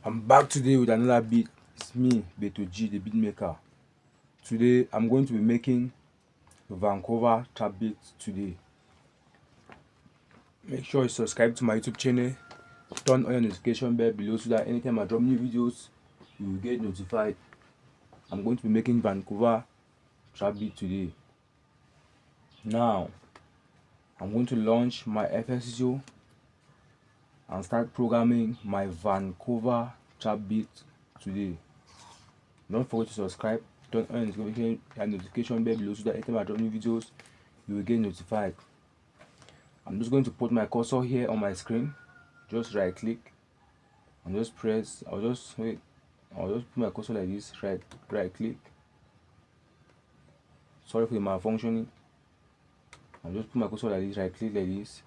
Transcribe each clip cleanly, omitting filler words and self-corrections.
I'm back today with another beat. It's me, Beto G, the beat maker. Today I'm going to be making Vancouver trap beat today. Make sure you subscribe to my YouTube channel, turn on your notification bell below so that anytime I drop new videos, you will get notified. I'm going to be making Vancouver trap beat today. Now I'm going to launch my FSU and start programming my Vancouver trap beat today. Don't forget to subscribe, turn on notification bell below so that anytime I drop new videos, you will get notified. I'm just going to put my cursor here on my screen. Just right click and just press. I'll just put my cursor like this. Right click. Sorry for the malfunctioning. I'll just put my cursor like this. Right click like this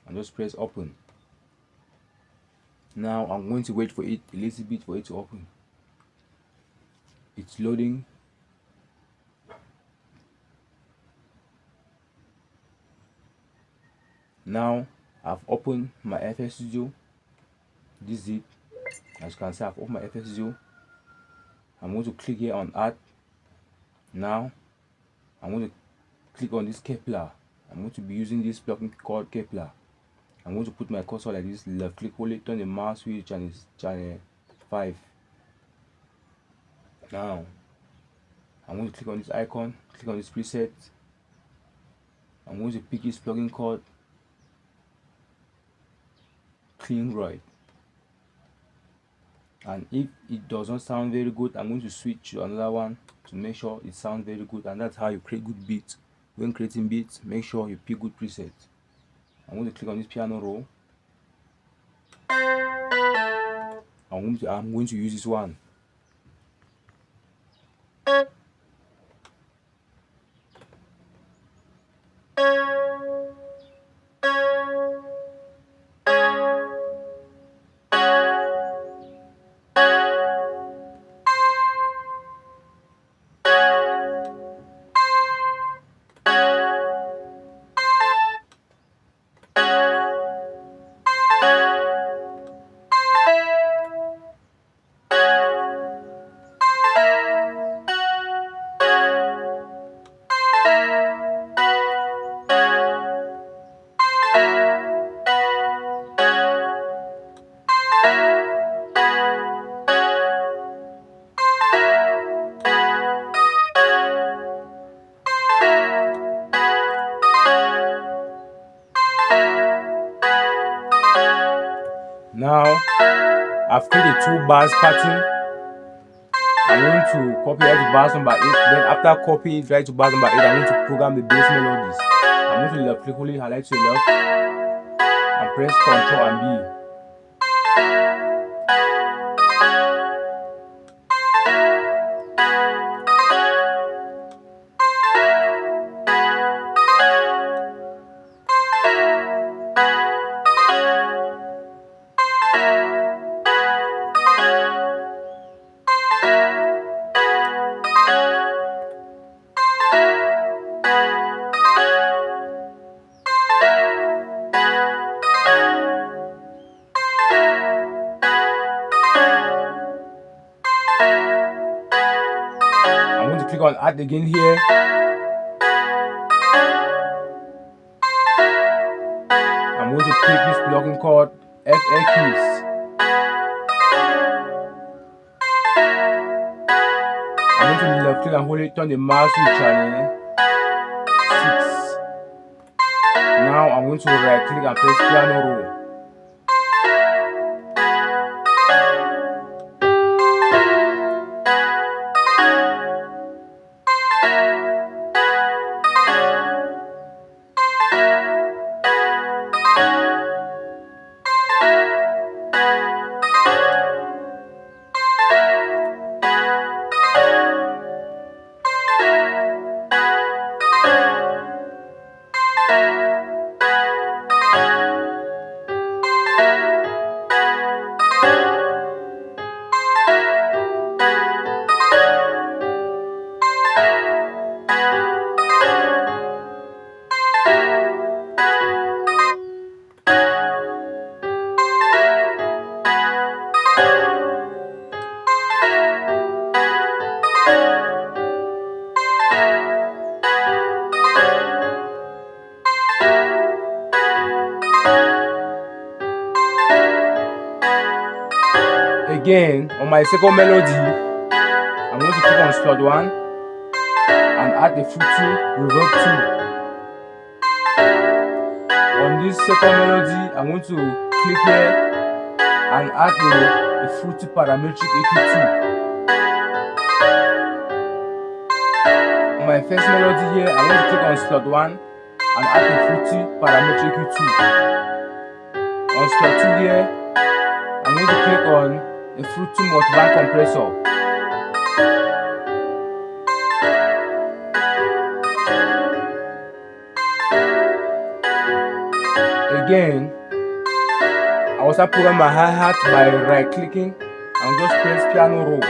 and just press open. Now I'm going to wait for it a little bit for it to open. It's loading. Now I've opened my FS Studio. This is it. As you can see, I've opened my FS Studio. I'm going to click here on add. Now I'm going to click on this Kepler. I'm going to be using this plugin called Kepler. I'm going to put my cursor like this, left click, hold it, turn the mouse switch and it's channel 5. Now I'm going to click on this icon, click on this preset. I'm going to pick this plugin called Clean Right. And if it does not sound very good, I'm going to switch to another one to make sure it sounds very good. And that's how you create good beats. When creating beats, make sure you pick good presets. I'm going to click on this piano roll. I'm going to use this one. Now I've created 2 bars pattern. I'm going to copy it to bars number 8. Then after copying it right to bars number 8, I'm going to program the bass melodies. I'm going to left click, only highlight to the left and press Ctrl and B. I'm going to click on add again here. I'm going to pick this plugin called FAQs. I'm going to left click and hold it, turn the mouse switch channel 6. Now I'm going to right click and press piano roll. Again, on my second melody, I'm going to click on slot 1 and add the fruity reverb 2. On this second melody, I'm going to click here and add the fruity parametric EQ2. On my first melody here, I'm going to click on slot 1 and add the fruity parametric EQ2. On slot 2 here, I'm going to click on a fruity multiband compressor. Again, I will start programming my hi-hat by right clicking and just press piano roll.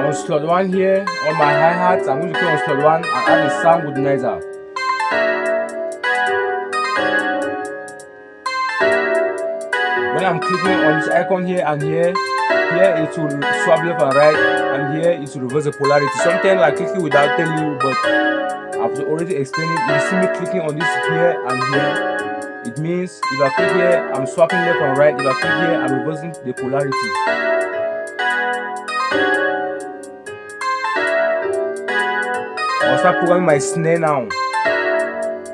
On slot 1 here, on my hi-hats, I'm going to click on slot 1 and add the sound goodnizer. When I'm clicking on this icon here and here it will swap left and right, and here it will reverse the polarity. Sometimes I click it without telling you, but I've already explained it. You see me clicking on this here and here. It means if I click here, I'm swapping left and right. If I click here, I'm reversing the polarities. I'll start programming my snare now.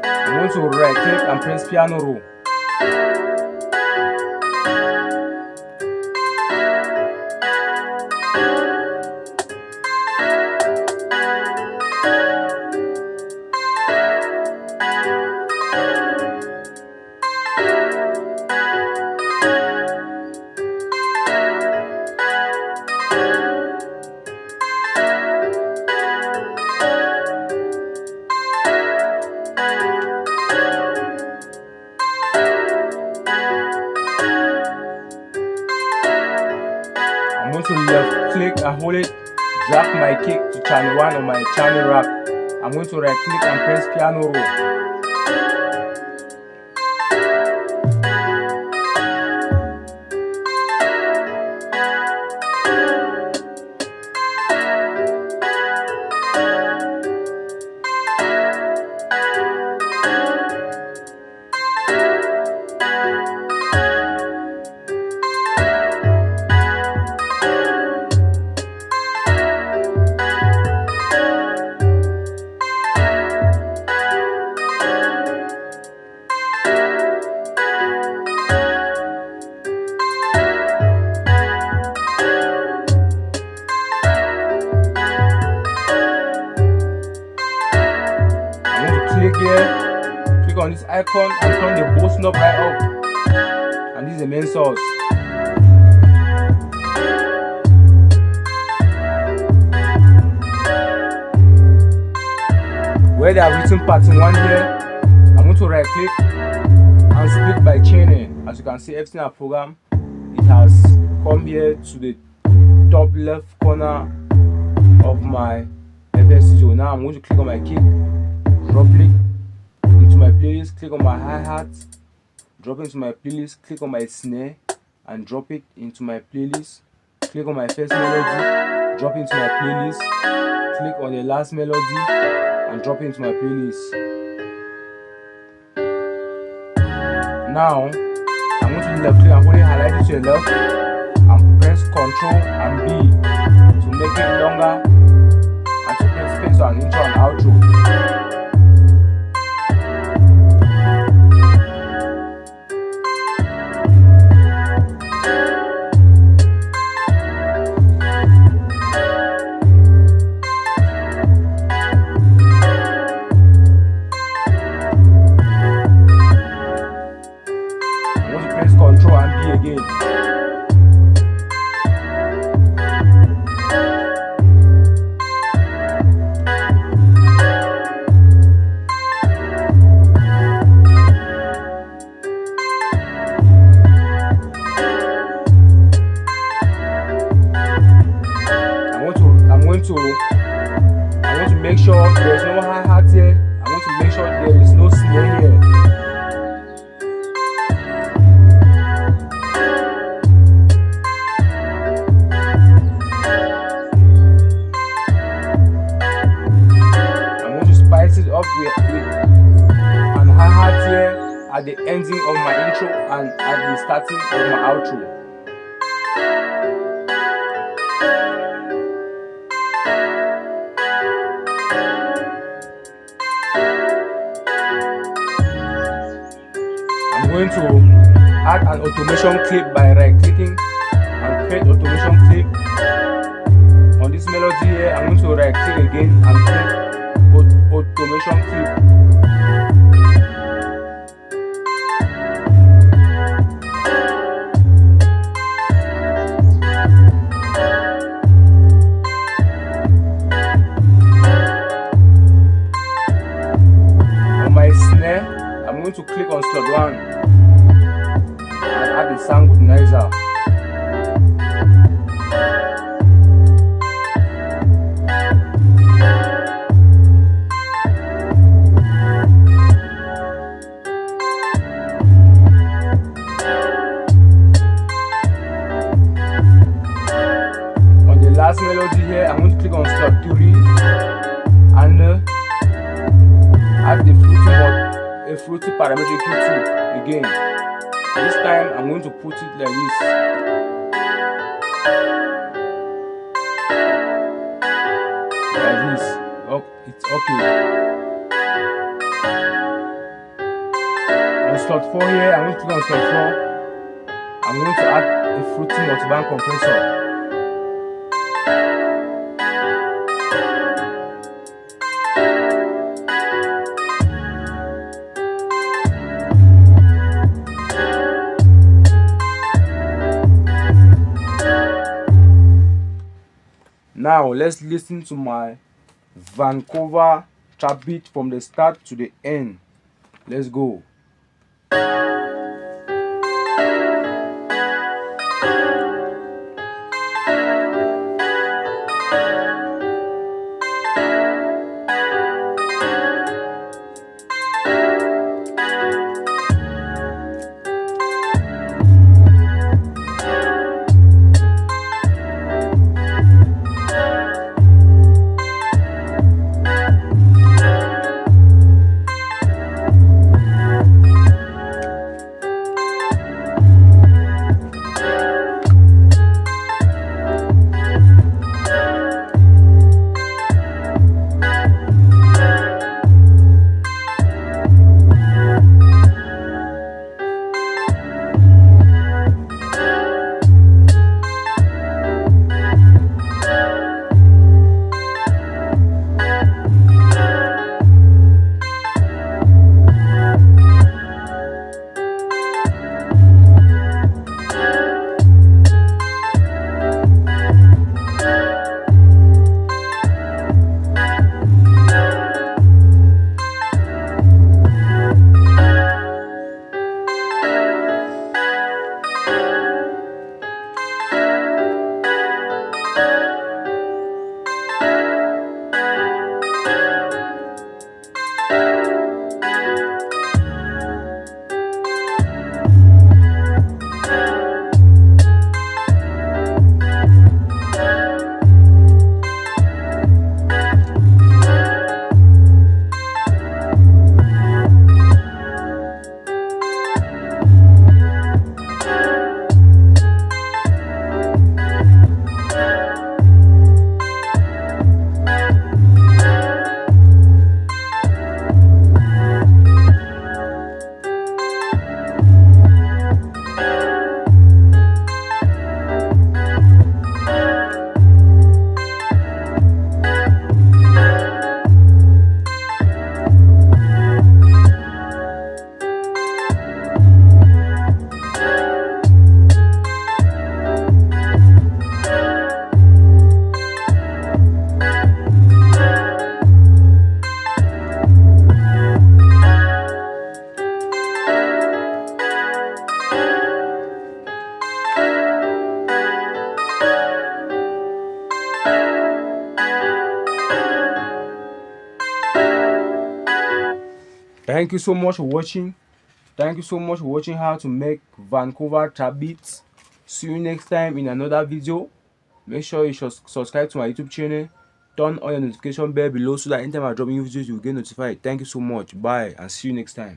I'm going to right click and press piano roll. I'm going to left click and hold it, drag my kick to channel 1 on my channel rack. I'm going to right click and press piano roll. Click here, click on this icon and turn the boost knob right up, and this is the main source. Where they have written pattern 1 here, I'm going to right click and split by chaining. As you can see, everything I program, it has come here to the top left corner of my FL Studio. Now I'm going to click on my kick, drop it into my playlist, click on my hi-hat, drop it into my playlist, click on my snare and drop it into my playlist, click on my first melody, drop it into my playlist, click on the last melody and drop it into my playlist. Now I'm going to left click and hold it, highlight it to the left and press Ctrl and B to make it longer and to press space on intro and outro. Control and B again. to make sure there's no hi-hat here. I want to make sure there is no snare here. I'm going to spice it up with an hi-hat here at the ending of my intro and at the starting of my outro. I'm going to add an automation clip by right-clicking and create automation clip on this melody here. I'm going to right-click again and create automation clip. On my snare, I'm going to click on slot 1 and add the sound organizer. On the last melody here, I'm going to click on slot 3 and add the fruity parametric Q2 again. This time I'm going to put it like this. Like this. Oh, it's okay. On slot 4 here, I'm going to click on slot 4. I'm going to add a fruity multiband compressor. Now let's listen to my Vancouver trap beat from the start to the end. Let's go. Thank you so much for watching. Thank you so much for watching how to make Vancouver trap beats. See you next time in another video. Make sure you should subscribe to my YouTube channel. Turn on your notification bell below so that anytime I drop new videos you will get notified. Thank you so much. Bye and see you next time.